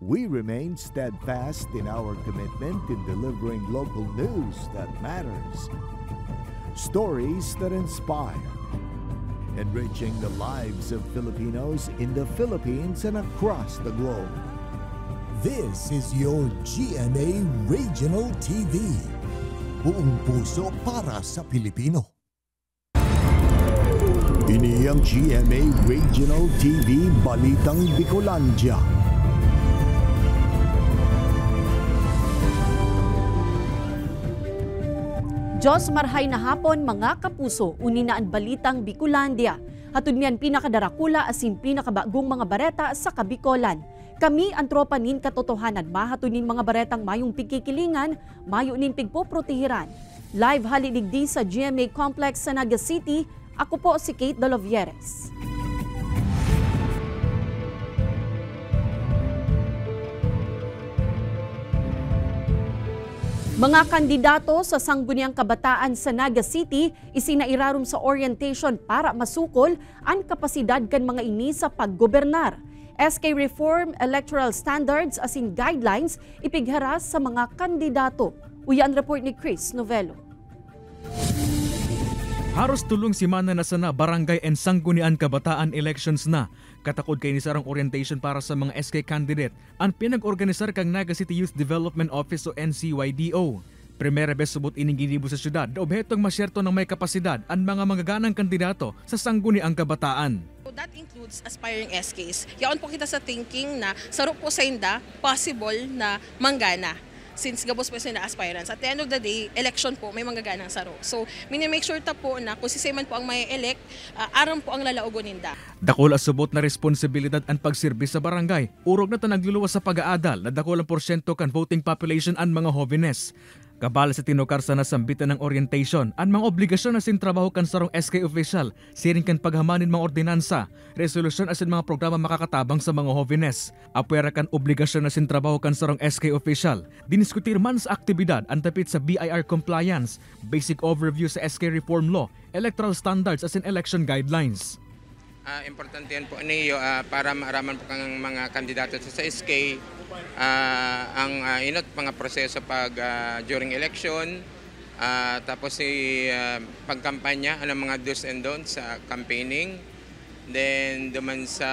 We remain steadfast in our commitment in delivering local news that matters, stories that inspire, enriching the lives of Filipinos in the Philippines and across the globe. This is your GMA Regional TV. Buong puso para sa Pilipino. Ini ang GMA Regional TV Balitang Bicolandia. Diyos marhay na hapon mga kapuso, uninaan Balitang Bicolandia. Hatun miyan pinakadarakula asin pinakabagong mga bareta sa Kabikolan. Kami ang tropa nin katotohanan, mahatunin mga baretang mayong pigkikilingan, mayo nin pigpoprotehiran. Live halidigdi sa GMA Complex sa Naga City, ako po si Kate Dalovieres. Mga kandidato sa Sangguniang Kabataan sa Naga City isinairarom sa orientation para masukol ang kapasidad kan mga ini sa paggobernar. SK Reform Electoral Standards asin guidelines ipigharas sa mga kandidato. Uyan report ni Chris Novello. Haros tulong simana na sana barangay and Sangguniang Kabataan elections na. Katakod kay ni sarang orientation para sa mga SK candidate ang pinag-organisar kang Naga City Youth Development Office o NCYDO. Primera bes subot ining ginibo sa syudad na obhetong masyerto ng may kapasidad ang mga magaganang kandidato sa Sangguniang Kabataan. That includes aspiring SKs. Yaon po kita sa thinking na saro po sa inda possible na manggana. Since gabos po sila na aspirants. At the end of the day, election po, may manggaganang saro. So, minimake sure ta po na kung sisiman po ang may elect, aram po ang lalaugon ninda. Dakol asubot na responsibilidad ang pagsirbi sa barangay. Urog na nagluluwas sa pag-aadal na dakol ang porsyento kan voting population ang mga jóvenes. Kabal sa tinukar sa nasambitan ng orientation, ang mga obligasyon na sintrabaho kan sarong SK official, siring kan paghamanin mga ordinansa, resolusyon asin mga programa makakatabang sa mga jóvenes. Apwera kan obligasyon na sintrabaho kan sarong SK official, diniskutir man sa aktibidad ang tapit sa BIR compliance, basic overview sa SK reform law, electoral standards asin election guidelines. Importante yan po niyo para maaraman po kang mga kandidato sa SK ang inot mga proseso pag during election, tapos pagkampanya ang mga do's and don'ts sa campaigning, then duman sa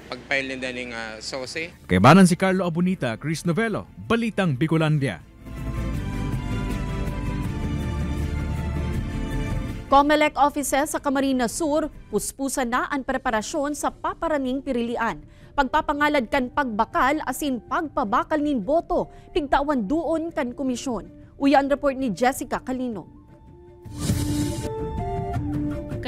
pagfile nila ng SOSE. Kay banan si Carlo Abunita, Chris Novello, Balitang Bicolandia. COMELEC offices sa Camarines Sur, puspusan na ang preparasyon sa paparaning pirilian. Pagpapangalad kan pagbakal asin pagpabakal nin boto, pigtawan doon kan komisyon. Uyan report ni Jessica Calino.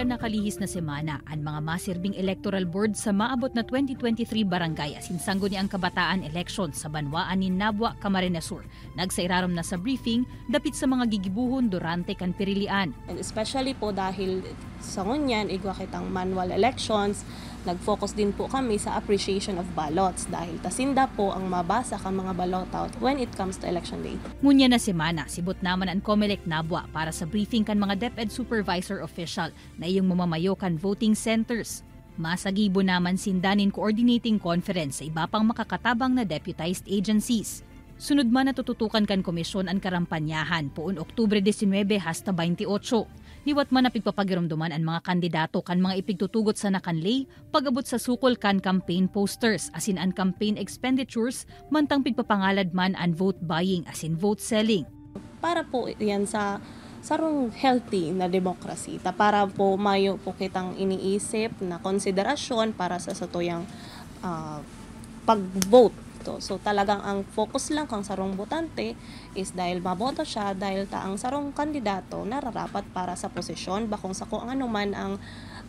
Nakalihis na semana ang mga masirbing electoral board sa maabot na 2023 barangay asin Sangguniang Kabataan elections sa Banwaan ni Nabwa, Camarines Sur. Nagsairarom na sa briefing dapit sa mga gigibuhon durante kan pirilian. And especially po dahil sa ngunyan, igwa kitang manual elections, nag-focus din po kami sa appreciation of ballots dahil tasinda po ang mabasa kang mga ballot out when it comes to election day. Ngunya na semana, sibot naman ang COMELEC Nabwa para sa briefing kan mga DepEd supervisor official na iyong mamamayo kan voting centers. Masagibo naman sindanin coordinating conference sa iba pang makakatabang na deputized agencies. Sunod man natututukan kan komisyon ang karampanyahan poon Oktubre 19 hasta 28. Liwat man na pigpapagiramduman ang mga kandidato kan mga ipigtutugot sa nakanlay pag-abot sa sukol kan campaign posters asin ang campaign expenditures mantang pigpapangalad man ang vote buying asin vote selling. Para po yan sa sarong healthy na demokrasy. Para po mayo po kitang iniisip na konsiderasyon para sa satuyang pag-vote. So talagang ang focus lang kang sarong botante is dahil maboto siya dahil taang sarong kandidato nararapat para sa posisyon bakong sa kung ano man ang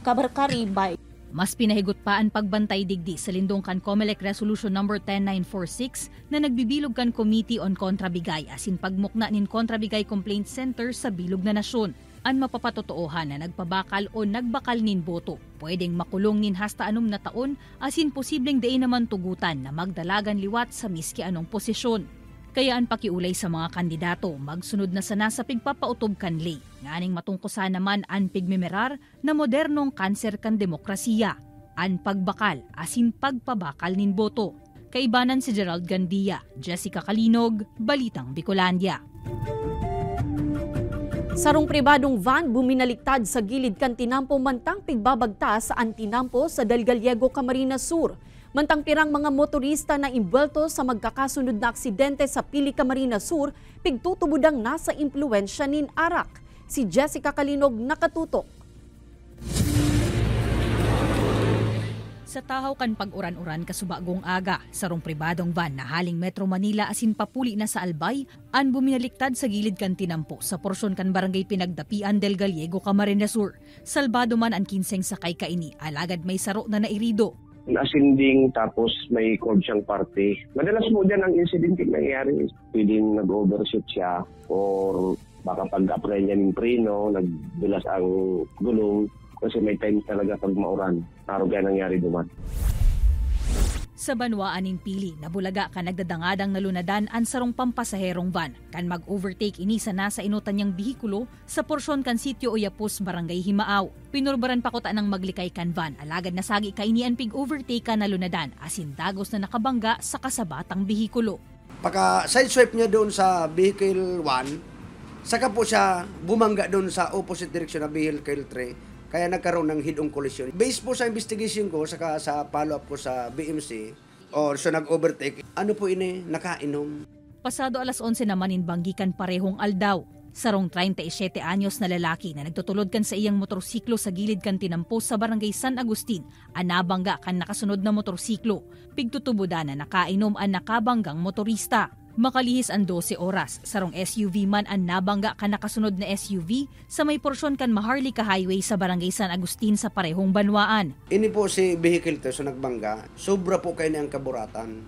kabarkaribay. Mas pinahigot pa ang pagbantay digdi sa lindong kan COMELEC Resolution No. 10946 na nagbibilog kan Committee on Kontrabigay asin pagmukna nin Kontrabigay Complaint Center sa bilog na nasyon. Ang mapapatotoohan na nagpabakal o nagbakal nin boto, pwedeng makulong nin hasta 6 na taon asin posibleng dain naman tugutan na magdalagan liwat sa miski anong posisyon. Kaya ang pakiulay sa mga kandidato magsunod na sana sa pigpapautob kanlay. Nganing matungkusan naman ang pigmemerar na modernong kanser kan demokrasiya. Ang pagbakal asin pagpabakal nin boto. Kaibanan si Gerald Gandia, Jessica Kalinog, Balitang Bicolandia. Sarong pribadong van buminaliktad sa gilid kan tinampo mantang pigbabagta sa antinampo sa Del Gallego, Camarines Sur. Mantang pirang mga motorista na imbwelto sa magkakasunod na aksidente sa Pili, Camarines Sur, pigtutubudang nasa impluensya nin arak. Si Jessica Kalinog nakatutok. Sa tahaw kan pag-uran-uran kasubagong aga, sarong pribadong van na haling Metro Manila asin papuli na sa Albay, an buminaliktad sa gilid kan tinampo sa porsyon kan barangay Pinagdapian Del Gallego, Camarines Sur. Salbado man ang 15 sakay kaini, alagad may saro na nairido. Ascending tapos may curb siyang parte. Madalas mo dyan ang incident yung nangyayari. Pwedeng nag-overshoot siya or baka pag-apply niya ng preno, nagdulas ang gulong. Kasi may time talaga pag mauran. Taro kaya nangyari duman. Sa Banwaan in Pili, nabulaga ka nagdadangadang nalunadan ang sarong pampasaherong van. Kan mag-overtake ini sa nasa inutan niyang bihikulo sa porsyon kan sitio Oyapos, Barangay Himaaw. Pinurbaran pa ko ta ng maglikay kan van. Alagad nasagi ka ini ang pig-overtake ka nalunadan asin dagos na nakabangga sa kasabatang bihikulo. Pagka sideswipe niya doon sa vehicle 1, saka po siya bumangga doon sa opposite direction na vehicle 3. Kaya nagkaroon ng head-on collision. Based po sa investigation ko, saka sa follow-up ko sa BMC, so nag-overtake, ano po ini, nakainom. Pasado alas 11 naman inbanggikan parehong aldaw. Sarong 37 anyos na lalaki na nagtutulod kan sa iyang motorsiklo sa gilid kan tinampo sa Barangay San Agustin, anabangga kan nakasunod na motorsiklo. Pigtutubuda na nakainom ang nakabanggang motorista. Makalihis ang 12 oras, sarong SUV man ang nabangga kan nakasunod na SUV sa may porsyon kan Maharlika Highway sa Barangay San Agustin sa parehong Banwaan. Ini po si vehicle to, so nagbangga, sobra po kayo na ang kaburatan.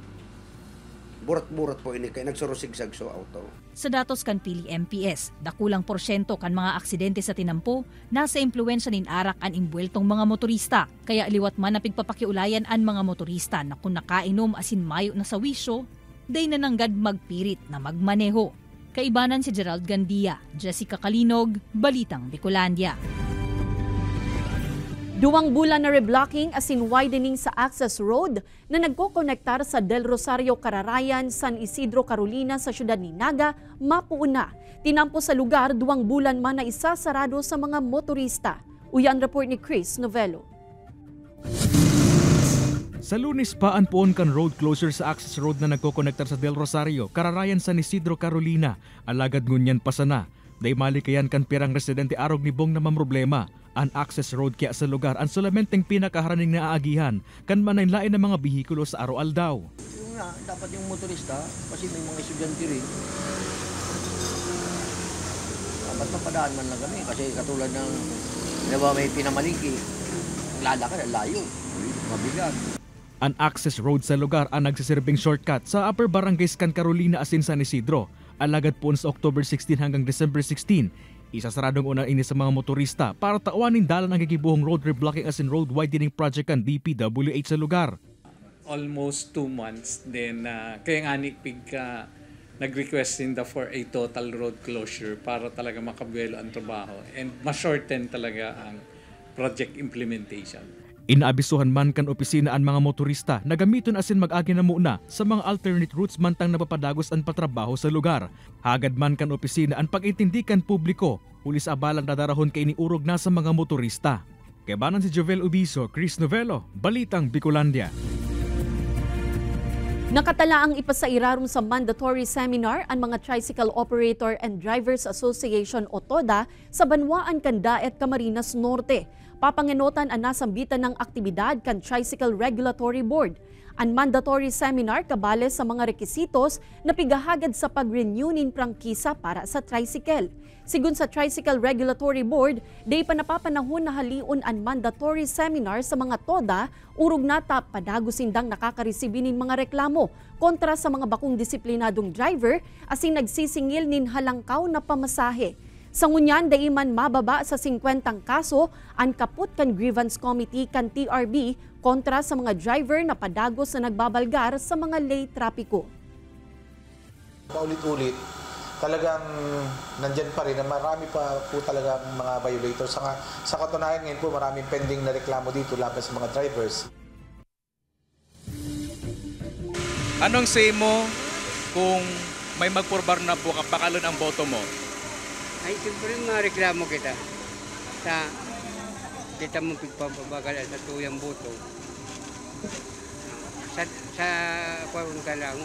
Burat-burat po ini, kaya nagsurusigsag so auto. Sa datos kan Pili MPS, dakulang porsyento kan mga aksidente sa tinampo, nasa impluensya nin arak ang imbweltong mga motorista. Kaya liwat man na pigpapakiulayan ang mga motorista na kung nakainom asin mayo na sa wisyo, day nananggad magpirit na magmaneho. Kaibanan si Gerald Gandia, Jessica Kalinog, Balitang Bicolandia. 2 bulan na reblocking asin widening sa access road na nagkokonektar sa Del Rosario, Cararayan, San Isidro, Carolina sa siyudad ni Naga, mapuuna. Tinampo sa lugar 2 bulan man na isasarado sa mga motorista. Uyan report ni Chris Novello. Sa Lunes pa ang poon kan road closure sa access road na nagkokonektar sa Del Rosario, Cararayan, San Isidro, Carolina. Alagad ngunyan pasana. Day malikayan kan pirang residente arog ni Bong na mamroblema. Ang access road kaya sa lugar ang solamenteng pinakaharaning na aagihan kan manaylain ng mga bihikulo sa araw daw. Yung nga, dapat yung motorista, kasi may mga estudyante rin. Dapat mapadaan man lang kami kasi katulad ng, may pinamalingki, lalakad ang layo, mabigat. Ang access road sa lugar ang nagsisilbing shortcut sa Upper Barangays kan Carolina asin San Isidro. Alagad po sa October 16 hanggang December 16. Isasaradong una ini sa mga motorista para taawanin dalan ang gigibuhong road reblocking asin road widening project kan DPWH sa lugar. Almost 2 months then kaya nga pig nag-request for a total road closure para talaga makabuelo ang trabaho and ma-shorten talaga ang project implementation. Inaabisuhan man kan opisina ang mga motorista na gamiton asin mag-agi na muna sa mga alternate routes mantang napapadagos ang patrabaho sa lugar. Hagad man kan opisina ang pag-intindi kan publiko, ulis abalang dadarahon kay iniurog na sa mga motorista. Kaibanan si Jovel Ubiso, Chris Novello, Balitang Bicolandia. Nakatala ang ipasairarum sa mandatory seminar ang mga Tricycle Operator and Drivers Association o TODA sa Banwaan, Candaet, Camarines Norte. Papangenotan ang nasambitan ng aktibidad kan Tricycle Regulatory Board. Ang mandatory seminar kabale sa mga rekisitos na pigahagad sa pag-renew nin prangkisa para sa tricycle. Sigun sa Tricycle Regulatory Board, day pa napapanahon na haliun ang mandatory seminar sa mga TODA, urog nata padagusindang nakakaresibin nin mga reklamo kontra sa mga bakong disiplinadong driver asin nagsisingil nin halangkaw na pamasahe. Sa ngunyan, daiman mababa sa 50 kaso ang kaput kan grievance committee kan TRB kontra sa mga driver na padagos na nagbabalgar sa mga late trapiko. Paulit-ulit, talagang nandyan pa rin na marami pa po talaga mga violators. Sa katunayan ngayon po, maraming pending na reklamo dito laban sa mga drivers. Anong say mo kung may magpurbar na po kapakalon ang boto mo? Ay, siyempre mareklamo kita. Kita mo pagpapabakal sa tuyang boto. Sa kung ka lang,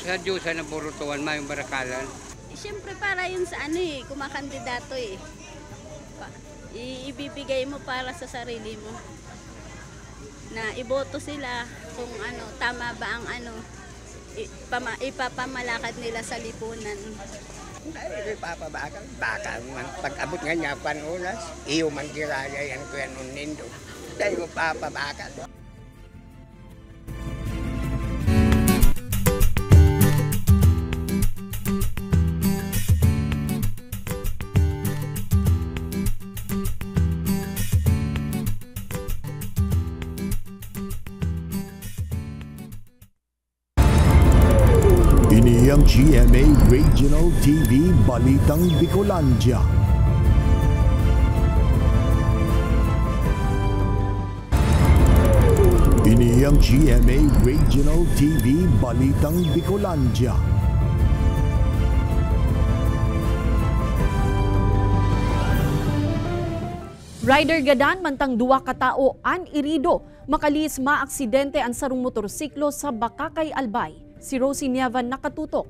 sa Diyos na burutuan, mayong barakalan. Siyempre para yun sa kumakandidato ibibigay mo para sa sarili mo. Na iboto sila kung tama ba ang ipapamalakad nila sa lipunan. Ay, ipapabakal. Bakal man. Pag-abot nga niya panulas, iyo man kiraya yan ko yan unindo. Dahil mo papabakal. Ini ang GMA Regional TV Balitang Bicolandia. Ini ang GMA Regional TV Balitang Bicolandia. Rider gadan mantang duwa ka tao an irido makalis maaksidente ang sarong motorsiklo sa Bakakay, Albay. Si Rosie Nievan nakatutok.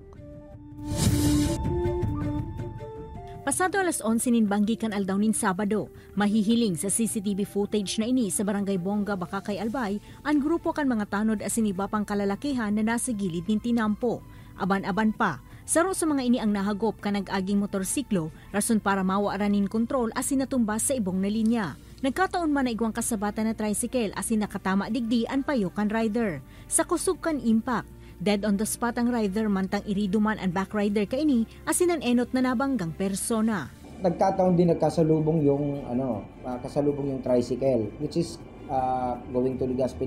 Pasado alas 11 ninbanggi kan aldaw nin Sabado, mahihiling sa CCTV footage na ini sa Barangay Bongga, Bakakay, Albay, ang grupo kan mga tanod asin iba pang kalalakihan na nasa gilid nin tinampo. Aban-aban pa, saro sa mga ini ang nahagop ka nag-aging motorsiklo, rason para mawaranin kontrol asin natumbas sa ibong na linya. Nagkataon man na igwang kasabatan na tricycle asin nakatama digdi ang payokan rider. Sa kusog kan impact, dead on the spot ang rider mantang irido man ang back rider kaini asin ang enot na nabanggang persona. Nagkataon din nagkasalubong yung kasalubong yung tricycle, which is going to Legazpi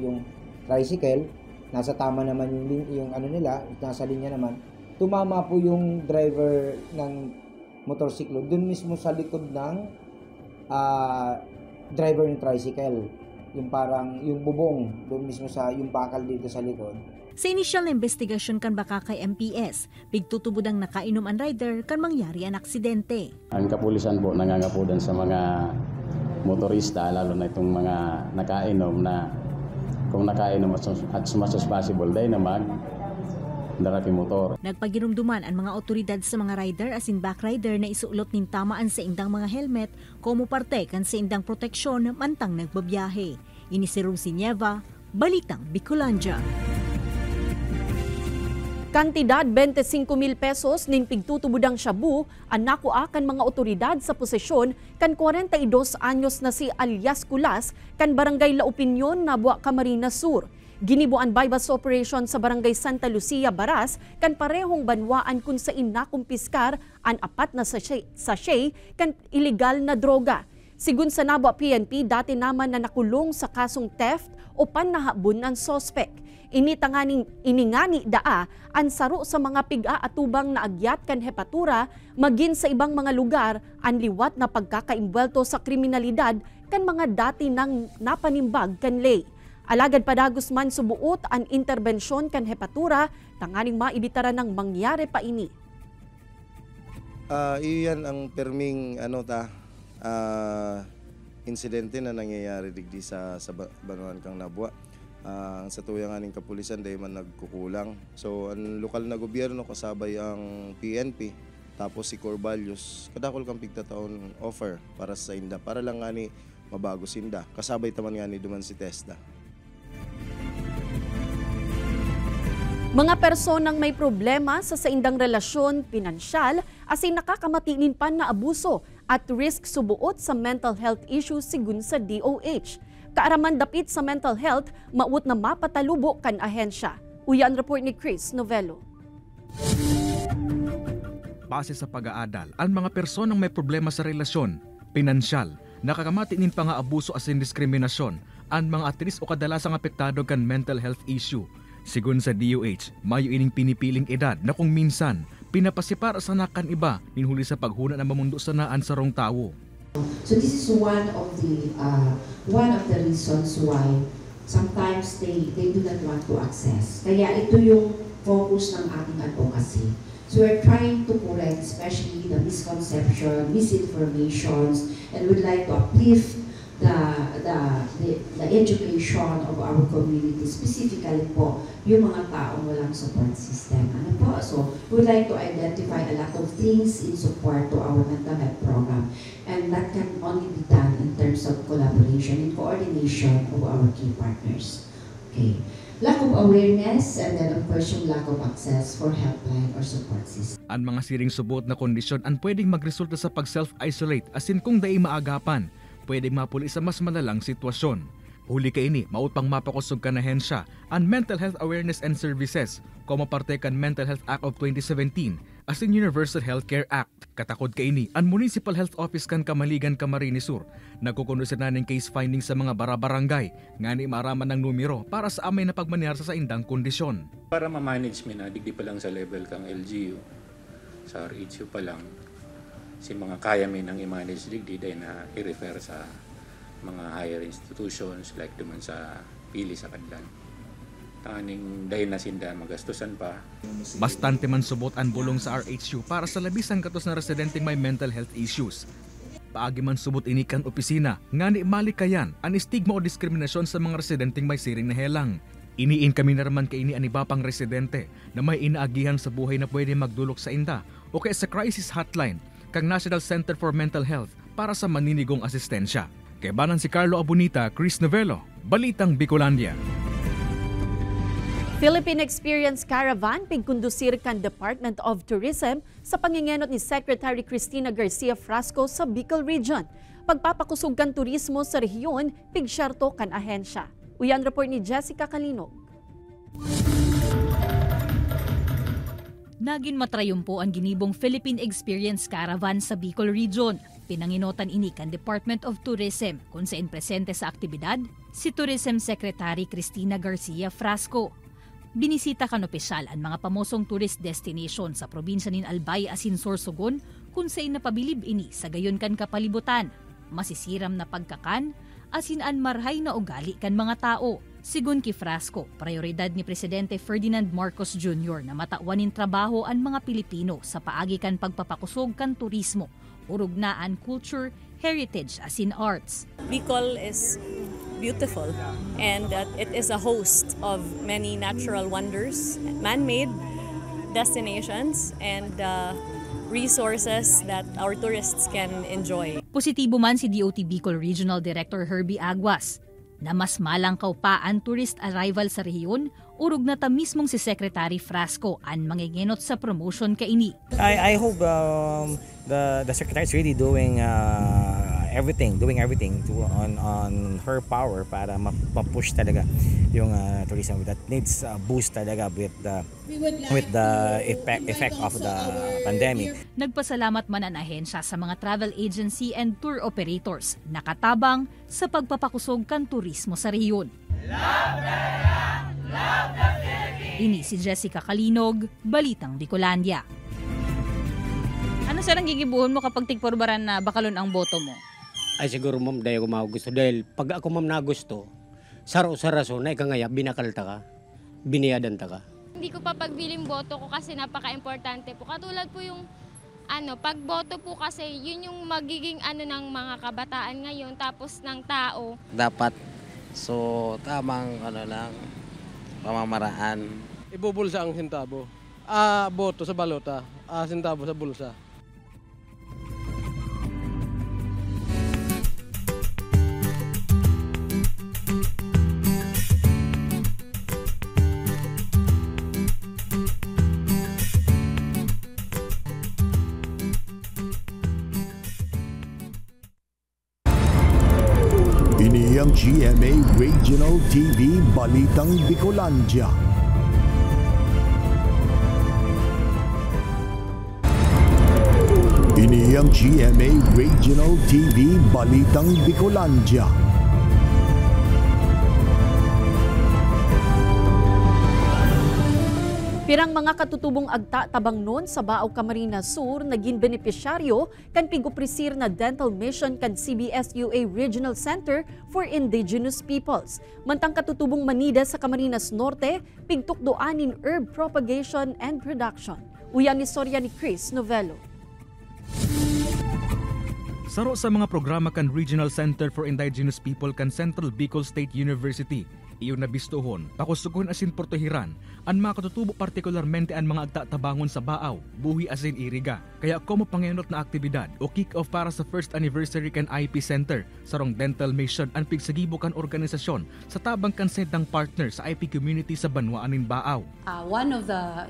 yung tricycle. Nasa tama naman yung nila, nasa linya naman. Tumama po yung driver ng motorsiklo dun mismo sa likod ng driver ng tricycle. Yung parang yung bubong doon mismo sa yung bakal dito sa likod. Sa inisyal na investigasyon kan Bakakay MPS, pigtutubod ang nakainom ang rider kan mangyari ang aksidente. Ang kapulisan po nangangapudan sa mga motorista, lalo na itong mga nakainom, na kung nakainom at as much as possible dahil naman daraki motor. Nagpagirumduman ang mga otoridad sa mga rider asin back rider na isuulot nin tamaan sa indang mga helmet como parte kan sa indang proteksyon mantang nagbabiyahe. Ini si Rosie Nieva, Balitang Bicolandia. Kantidad 25,000 pesos nin pigtutubudang shabu ang nakuha kan mga otoridad sa posesyon kan 42 anyos na si Alias Kulas kan Barangay La Opinion, Nabua, Camarines Sur. Ginibuan bypass operation sa Barangay Santa Lucia, Baras kan parehong banwaan kung sa nakumpiskar ang 4 na sachet kan illegal na droga. Sigun sa Nabua PNP, dati naman na nakulong sa kasong theft o pannahabon ng sospek. Iningani daa ang saro sa mga piga-atubang na agyat kan hepatura magin sa ibang mga lugar ang liwat na pagkakaimbwelto sa kriminalidad kan mga dati nang napanimbag kan lay. Alagad padagos man subuot ang interbensyon kan hepatura tanganing maibitara ng mangyari pa ini. Iyan ang perming insidente na nangyayari digdi sa Banuan kang Nabua. Sa tuyang aning kapulisan dahil man nagkukulang. So ang lokal na gobyerno kasabay ang PNP tapos si Corvallis kadakol kang pigtataon offer para sa inda para lang ani mabago sinda. Kasabay taman nga ni duman si Testa. Mga personang may problema sa saindang relasyon, pinansyal, asin nakakamatinin pa na abuso at risk subuot sa mental health issues sigun sa DOH. Kaaraman dapit sa mental health, maut na mapatalubo kan ahensya. Uyan report ni Chris Novello. Base sa pag-aadal, ang mga personang may problema sa relasyon, pinansyal, nakakamatinin pa nga abuso asin diskriminasyon, ang mga atris o kadalasang apektado kan mental health issue. Sigun sa DOH, mayo ining pinipiling edad na kung minsan pinapasipara sa nakan iba ninhuli sa paghuna ng mamundo sa naan sa rong tawo. So this is one of the reasons why sometimes they do not want to access. Kaya ito yung focus ng ating advocacy. So we're trying to correct especially the misconception, misinformations, and would like to uplift the education of our community, specifically po yung mga taong walang support system. Ano po? So we'd like to identify a lot of things in support to our mental health program, and that can only be done in terms of collaboration and coordination of our key partners. Okay. Lack of awareness, and then of course yung lack of access for helpline or support system. Ang mga siring subot na kondisyon ang pwedeng magresulta sa pag-self-isolate asin kung dai maagapan, pwedeng mapuli sa mas malalang sitwasyon. Huli ka ini, maut pang mapakusog ka na hensya ang Mental Health Awareness and Services, como parte kan Mental Health Act of 2017, as in Universal Healthcare Act. Katakod ka ini, ang Municipal Health Office kan Kamaligan, Camarines Sur, nagkukondusin na ng case finding sa mga barabarangay, nga ni maaraman ng numero para sa amay na pagmanyar sa indang kondisyon. Para ma-manage mo na, digdi pa lang sa level kang LGU, sa RHU pa lang, si mga kaya may nang i-manage digdi dahil na i-refer sa mga higher institutions like duman sa pili sa kadlan. Taning dahil na sinda magastusan pa. Bastante man subot ang bulong sa RHU para sa labisang katos na residenteng may mental health issues. Paagi man subot inikan opisina, nga ni malikayan ang stigma o diskriminasyon sa mga residenteng may siring na helang. Iniin kami naraman kay ini anibapang residente na may inaagihan sa buhay na pwede magdulok sa inda o kaya sa crisis hotline kang National Center for Mental Health para sa maninigong asistensya. Kay banan si Carlo Abunita, Chris Novello, Balitang Bicolandia. Philippine Experience Caravan pigkondusir kan Department of Tourism sa pangingenot ni Secretary Cristina Garcia Frasco sa Bicol Region. Pagpapakusog kan turismo sa rehiyon, pigsyerto kan ahensya. Uyan report ni Jessica Calinog. Naging matrayumpo ang ginibong Philippine Experience Caravan sa Bicol Region. Pinanginotan ini kan Department of Tourism kung saan presente sa aktibidad si Tourism Secretary Cristina Garcia Frasco. Binisita kan opisyal ang mga pamosong tourist destination sa probinsya nin Albay asin Sorsogon kung saan napabilib ini sa gayon kan kapalibutan, masisiram na pagkakan, asin an marhay na ugali kan mga tao. Sigun ki Frasco, prioridad ni Presidente Ferdinand Marcos Jr. na matauanin trabaho ang mga Pilipino sa paagi kan pagpapakusog kan turismo, urugnaan culture, heritage asin arts. Bicol is beautiful and it is a host of many natural wonders, man-made destinations and resources that our tourists can enjoy. Positibo man si DOT Bicol Regional Director Herbie Aguas na mas malangkaw pa ang tourist arrival sa rehiyon, urog na ta mismong si Secretary Frasco ang mangingenot sa promotion kaini. I hope the Secretary is really doing everything to on her power para ma-push talaga yung tourism that needs a boost talaga with the effect of the pandemic. Nagpasalamat man ang ahensya sa mga travel agency and tour operators nakatabang sa pagpapakusog kan turismo sa rehiyon. Ini si Jessica Calinog, Balitang Bicolandia. Ano sir ang gigibuhon mo kapag tigporbaran na bakalon ang boto mo? Ay siguro ma'am, dahil ako magugusto. Dahil pag ako ma'am nagusto, sa rason na ikangaya, binakalta ka, biniyadan ta ka. Hindi ko pa pagbiling boto ko kasi napaka-importante po. Katulad po yung pagboto po kasi yun yung magiging ng mga kabataan ngayon tapos ng tao. Dapat tamang lang pamamaraan. Ibubulsa ang sintabo. Boto sa balota, sintabo sa bulsa. Ini ang GMA Regional TV Balitang Bicolandia. Ini ang GMA Regional TV Balitang Bicolandia. Pirang mga katutubong agta tabang nun sa Baaw Camarines Sur naging benepisyaryo kan piguprisir na dental mission kan CBS-UA Regional Center for Indigenous Peoples. Mantang katutubong manida sa Camarines Norte, pigtukdoanin herb propagation and production. Uyan istorya ni Chris Novello. Saro sa mga programa kan Regional Center for Indigenous People kan Central Bicol State University, iyon nabistuhon, pakusugon asin portohiran, ang mga katutubo partikularmente ang mga agtatabangon sa Baaw, buhi asin iriga. Kaya komo pangenot na aktibidad o kick-off para sa first anniversary kan IP Center, sarong dental mission ang pigsagibo kan organisasyon sa tabang kan sendang partner sa IP community sa Banwaanin Baaw. One of the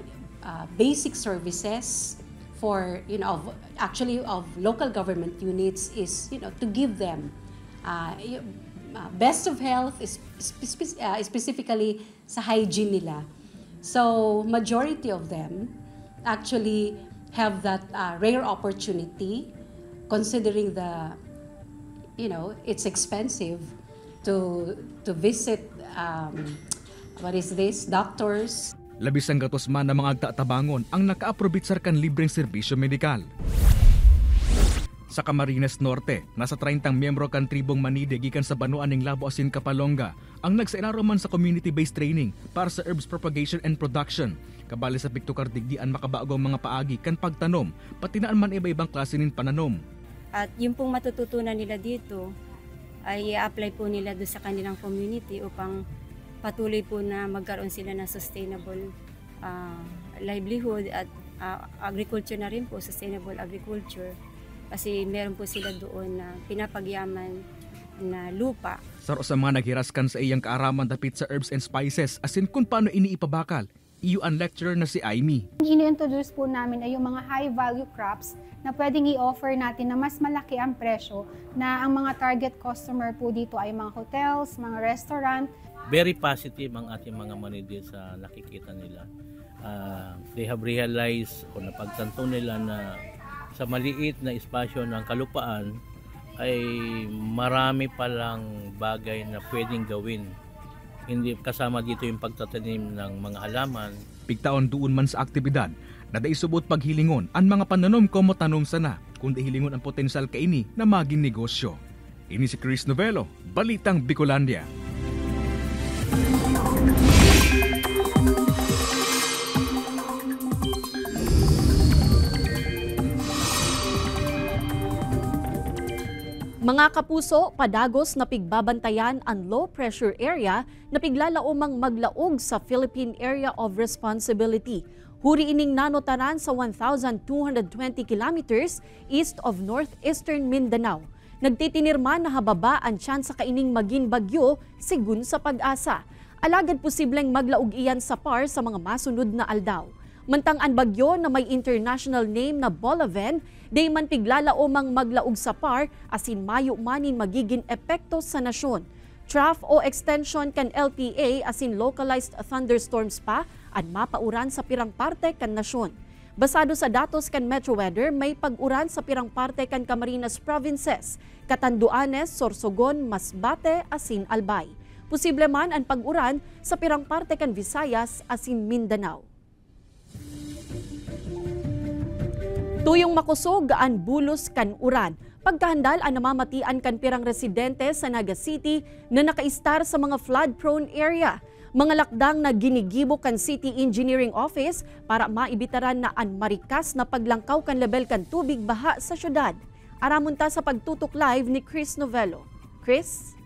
basic services for of local government units is to give them best of health, specifically sa hygiene nila. So majority of them actually have that rare opportunity, considering it's expensive to visit doctors. Labis ang gatos man ng mga agtatabangon ang naka-aprobitsar kan libreng serbisyo medikal. Sa Camarines Norte, nasa 30 miyembro kan tribong Manide gikan sa Banwaaning Labo asin Kapalonga ang nagsainaro man sa community-based training para sa herbs propagation and production. Kabali sa Pictucar digdian makabagong mga paagi kan pagtanom, pati naan man iba-ibang klase nin pananom. At yung pong matututunan nila dito ay i-apply po nila doon sa kanilang community upang patuloy po na magkaroon sila ng sustainable livelihood at agriculture na rin po, sustainable agriculture. Kasi meron po sila doon na pinapagyaman na lupa. Saro sa mga naghiraskan sa iyang kaaraman dapit sa herbs and spices, asin kung paano iniipabakal, iyo ang lecturer na si Aimee. Ini-introduce po namin ay yung mga high value crops na pwedeng i-offer natin na mas malaki ang presyo, na ang mga target customer po dito ay mga hotels, mga restaurant. Very positive ang ating mga manidi sa nakikita nila. They have realized o napagtanto nila na sa maliit na espasyo ng kalupaan ay marami palang bagay na pwedeng gawin. Hindi kasama dito yung pagtatanim ng mga halaman. Pigtaon doon man sa aktibidad, na daisubot paghilingon ang mga pananom komo tanom sana, kundi hilingon ang potensyal kaini na maging negosyo. Ini si Chris Novello, Balitang Bicolandia. Mga kapuso, padagos na pigbabantayan ang low pressure area na piglalaomang maglaog sa Philippine Area of Responsibility. Huri ining nanotaran sa 1,220 kilometers east of northeastern Mindanao. Nagtitinirma na hababa ang tsansa kaining maging bagyo sigun sa pag-asa. Alagad posibleng maglaog iyan sa PAR sa mga masunod na aldaw. Mantang ang bagyo na may international name na Bolaven, day man piglalaomang maglaog sa PAR asin mayo manin magiging epekto sa nasyon. Trough o extension kan LPA asin localized thunderstorms pa at mapauran sa pirang parte kan nasyon. Basado sa datos kan Metro Weather, may pag-uran sa pirang parte kan Camarines Provinces, Catanduanes, Sorsogon, Masbate asin Albay. Posible man ang pag-uran sa pirang parte kan Visayas asin Mindanao. Tuyong makusog ang bulos kan uran. Pagkahandal ang namamatian kan pirang residente sa Naga City na nakaistar sa mga flood-prone area. Mga lakdang na ginigibo kan City Engineering Office para maibitaran na ang marikas na paglangkaw kan level kan tubig baha sa syudad. Aramon ta sa pagtutok live ni Chris Novello. Chris?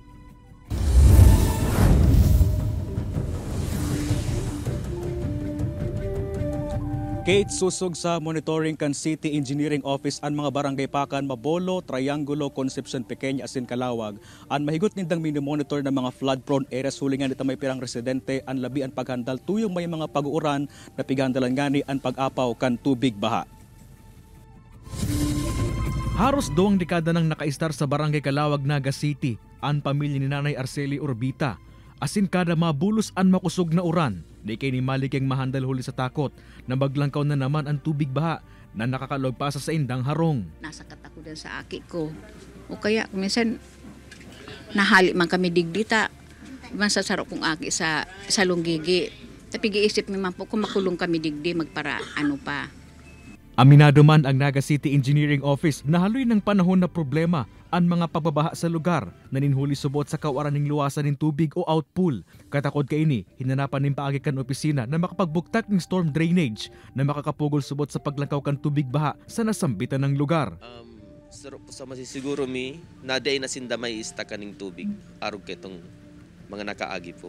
Kate, susog sa monitoring kan City Engineering Office ang mga barangay pakan Mabolo, Triangulo, Concepcion, Pequeña, asin Calawag. Ang mahigot nindang mini-monitor ng mga flood-prone areas hulingan ito may pirang residente ang labi ang paghandal tuyong may mga pag-uuran na pighandalan ngani ang pag-apaw kan tubig baha. Haros 2 dekada nang nakaistar sa barangay Calawag, Naga City ang pamilya ni Nanay Arceli Urbita. Asin kada mabulos ang makusog na uran, di kay ni malikeng mahandal huli sa takot na maglangkaw na naman ang tubig baha na nakakalogpasa sa indang harong. Nasa katakutan sa aki ko. O kaya minsan nahali man kami digdita, masasarok kong aki sa lunggigi. Tapig-iisip naman po kung makulong kami digdi magpara ano pa. Aminado man ang Naga City Engineering Office na haloy ng panahon na problema ang mga pagbabaha sa lugar na ninhuli subot sa kawaran ng luwasan ng tubig o outpool. Katakod kaini, hinanapan ng paagi kan opisina na makapagbuktak ng storm drainage na makakapugol subot sa paglangkaw kan tubig baha sa nasambitan ng lugar. Sa masisiguro mi, naday na sinda may istaka ng tubig arog ketong mga nakaagi po.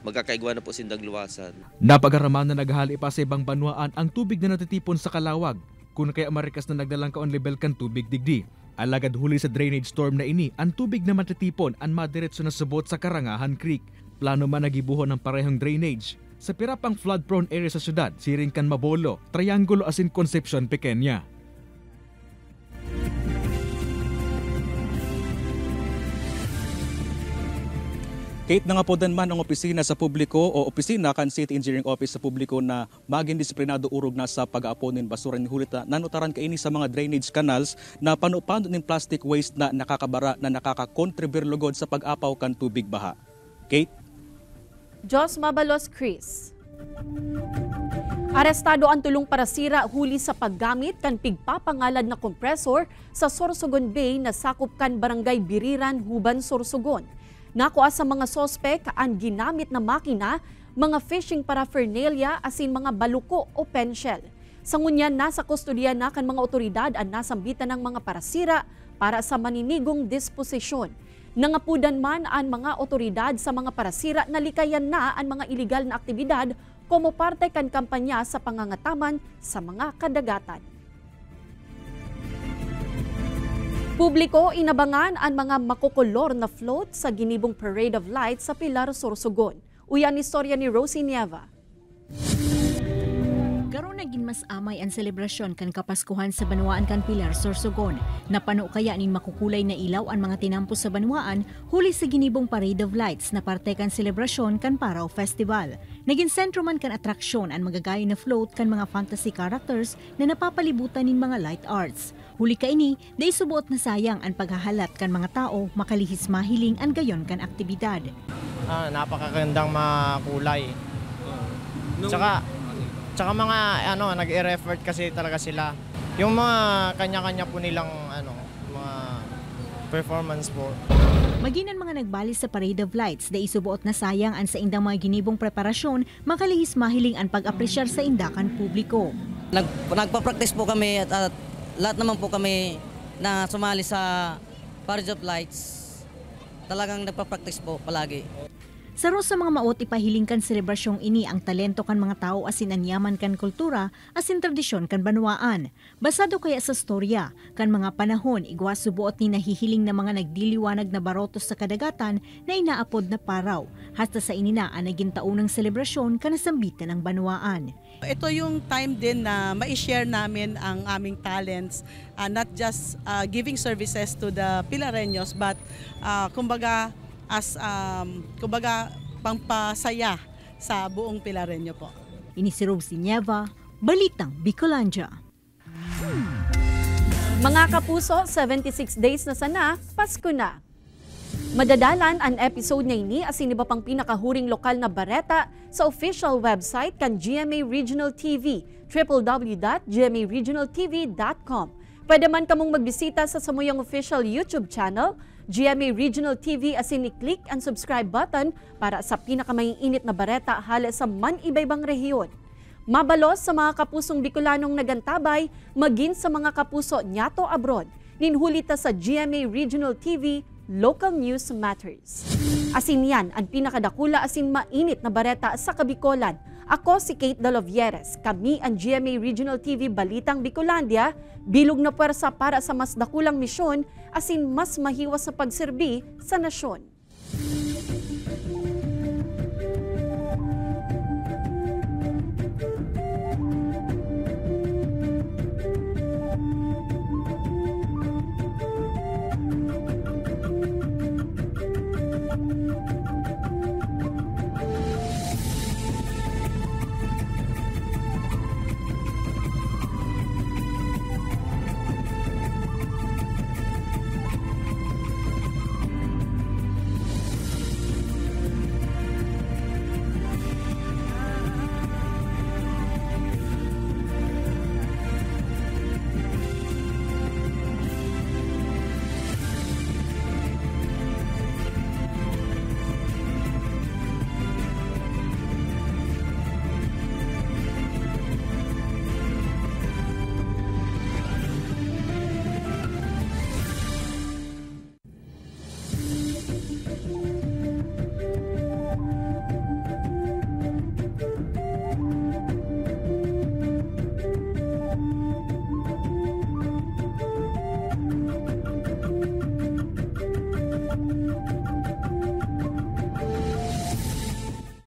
Magkakaigwa na po sindang luwasan. Napagaraman na naghali pa sa ibang banwaan ang tubig na natitipon sa kalawag, kung kaya marikas na nagdalang kaon level kan tubig digdi. Alagad huli sa drainage storm na ini, ang tubig na matitipon ang madiretso na subot sa Karangahan Creek. Plano man nagibuhon ng parehong drainage sa pirapang flood-prone area sa syudad, Siringkan Mabolo, Triangulo asin Concepcion, Pequeña. Kahit nangapodan man ang opisina sa publiko o opisina kan City Engineering Office sa publiko na maging disiplinado urog na sa pag-aapon ng basura ni hulita, nanutaran kaini sa mga drainage canals na panupando ng plastic waste na nakakabara na nakakakontribute lugod sa pag-apaw kan tubig baha. Kate? Jos Mabalos, Chris. Arestado ang tulong para sira huli sa paggamit kan pigpapangalad na kompresor sa Sorsogon Bay na sakop kan Barangay Biriran, Huban, Sorsogon. Nakuha sa mga sospek ang ginamit na makina, mga fishing paraphernalia asin mga baluko o penshel. Sa ngunyan, nasa kustodiya na kan mga otoridad ang nasambitan ng mga parasira para sa maninigong disposisyon. Nangapudan man ang mga otoridad sa mga parasira na likayan na ang mga iligal na aktibidad como parte kan kampanya sa pangangataman sa mga kadagatan. Publiko inabangan ang mga makukolor na float sa ginibong Parade of Lights sa Pilar, Sorsogon. Uyan istorya ni Rosie Nieva. Karon naging mas amay ang selebrasyon kan Kapaskuhan sa Banwaan kan Pilar, Sorsogon. Napano kaya nin makukulay na ilaw ang mga tinampos sa Banwaan huli sa ginibong Parade of Lights na parte kan selebrasyon kan Paraw Festival. Naging sentro man kan atraksyon ang magagay na float kan mga fantasy characters na napapalibutan nin mga light arts. Huli kaini, day subuot na sayang ang paghahalat kan mga tao makalihis mahiling ang gayon kan aktibidad. Napakagandang makulay. Tsaka mga nag-e-effort kasi talaga sila. Yung mga kanya-kanya po nilang mga performance po. Maginan mga nagbalis sa Parade of Lights, day subuot na sayang ang sa indang mga ginibong preparasyon, makalihis mahiling ang pag-apresyar sa indakan publiko. Nagpa-practice po kami at lahat naman po kami na sumali sa Parade of Lights. Talagang nagpa-practice po palagi. Saro sa mga maot ipahiling kan selebrasyong ini ang talento kan mga tao asin anyaman kan kultura asin tradisyon kan banwaan. Basado kaya sa storya, kan mga panahon igwa subuot ni nahihiling na mga nagdiliwanag na barotos sa kadagatan na inaapod na paraw. Hasta sa inina ang naging taunang selebrasyon kan nasambitan ng banwaan. Ito yung time din na ma-share namin ang aming talents, not just giving services to the Pilareños but kumbaga pampasaya sa buong Pilareño po. Ini si Rosie Nieva, Balitang Bicolandia. Mga kapuso, 76 days na sana, Pasko na. Madadalan ang episode na ini asin iba pang pinakahuring lokal na bareta sa official website kan GMA Regional TV, www.gmaregionaltv.com. Pwede man kamong magbisita sa samuyang official YouTube channel, GMA Regional TV asin i-click ang subscribe button para sa pinakamaiinit na bareta hala sa man-ibaybang rehiyon. Mabalos sa mga kapusong Bicolanong nagantabay, maging sa mga kapuso nyato abroad, ninhulita sa GMA Regional TV, Local News Matters. Asin yan ang pinakadakula asin mainit na bareta sa Kabicolan. Ako si Kate Dalovieres, kami ang GMA Regional TV Balitang Bicolandia, bilog na puwersa para sa mas dakulang misyon asin mas mahiwas sa pagserbi sa nasyon.